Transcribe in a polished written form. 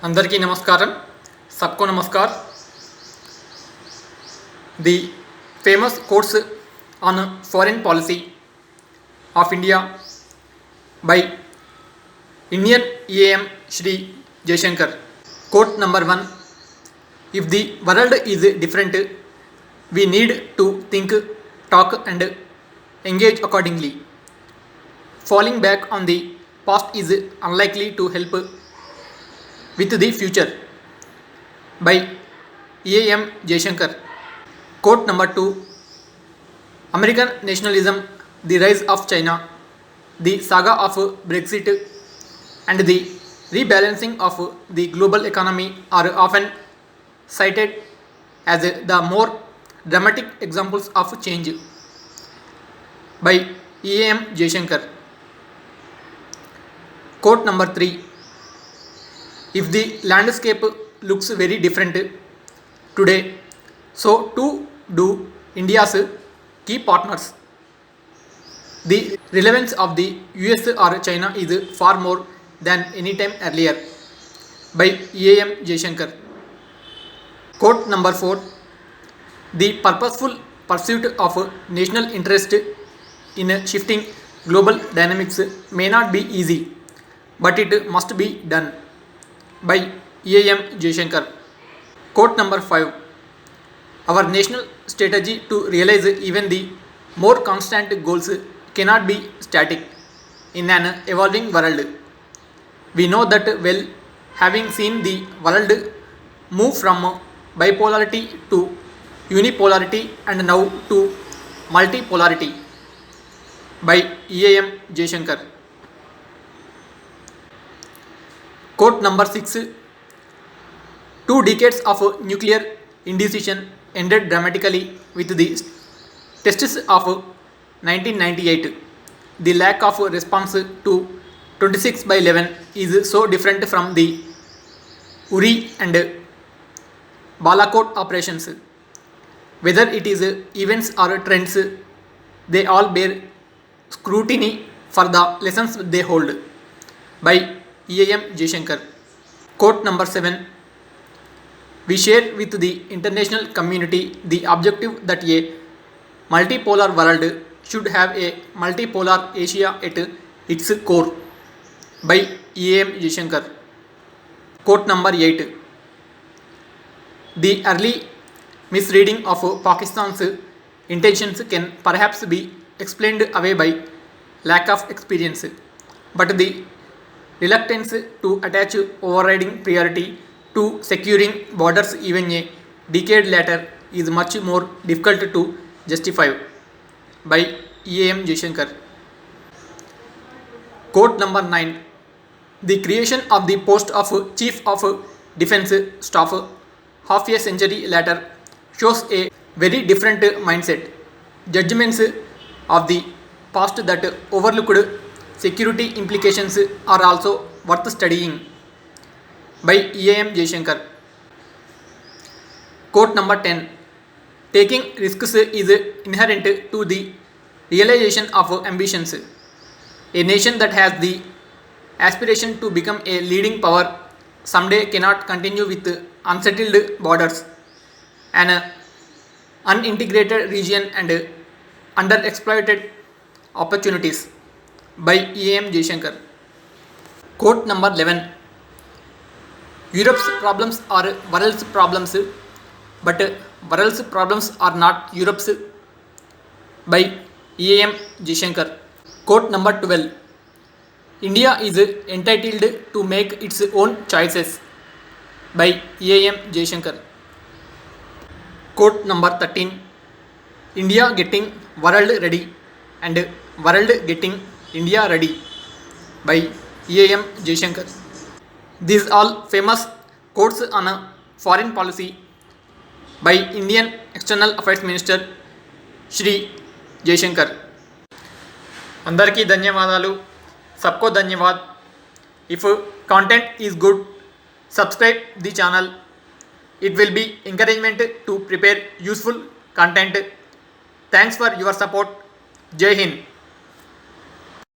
అందరికీ నమస్కారం. सबको नमस्कार. The famous quotes on foreign policy of India by Indian EAM Shri Jaishankar. Quote number 1: If the world is different, we need to think, talk and engage accordingly. Falling back on the past is unlikely to help with the future. By EAM Jaishankar. Quote number 2: American nationalism, the rise of China, the saga of Brexit and the rebalancing of the global economy are often cited as the more dramatic examples of change. By EAM Jaishankar. Quote number 3: If the landscape looks very different today, so too do India's key partners. The relevance of the US or China is far more than any time earlier. By EAM Jaishankar. Quote number 4: The purposeful pursuit of national interest in shifting global dynamics may not be easy, but it must be done. By EAM Jaishankar. Quote number 5: Our national strategy to realize even the more constant goals cannot be static in an evolving world. We know that well, having seen the world move from bipolarity to unipolarity and now to multipolarity. By EAM Jaishankar. Quote number 6: 2 decades of nuclear indecision ended dramatically with the tests of 1998. The lack of response to 26/11 is so different from the Uri and Balakot operations. Whether it is events or trends, they all bear scrutiny for the lessons they hold. By EAM Jaishankar. Quote number 7: We share with the international community the objective that a multipolar world should have a multipolar Asia at its core. By EAM Jaishankar. Quote number 8: The early misreading of Pakistan's intentions can perhaps be explained away by lack of experience, but the reluctance to attach overriding priority to securing borders even a decade later is much more difficult to justify. By EAM Jaishankar. Quote number 9: The creation of the post of Chief of Defence Staff half a century later shows a very different mindset. Judgments of the past that overlooked security implications are also worth studying. By EAM Jaishankar. Quote number 10: Taking risks is inherent to the realization of ambitions. A nation that has the aspiration to become a leading power someday cannot continue with unsettled borders, an unintegrated region and underexploited opportunities. By EAM Jaishankar. Quote number 11: Europe's problems are world's problems, but world's problems are not Europe's. By EAM Jaishankar. Quote number 12: India is entitled to make its own choices. By EAM Jaishankar. Quote number 13: India getting world ready and world getting India ready. By EAM Jaishankar. These all famous quotes on foreign policy by Indian External Affairs Minister Shri Jaishankar. అందరికీ ధన్యవాదాలు. सबको धन्यवाद. If content is good, subscribe the channel. It will be encouragement to prepare useful content. Thanks for your support. Jai Hind.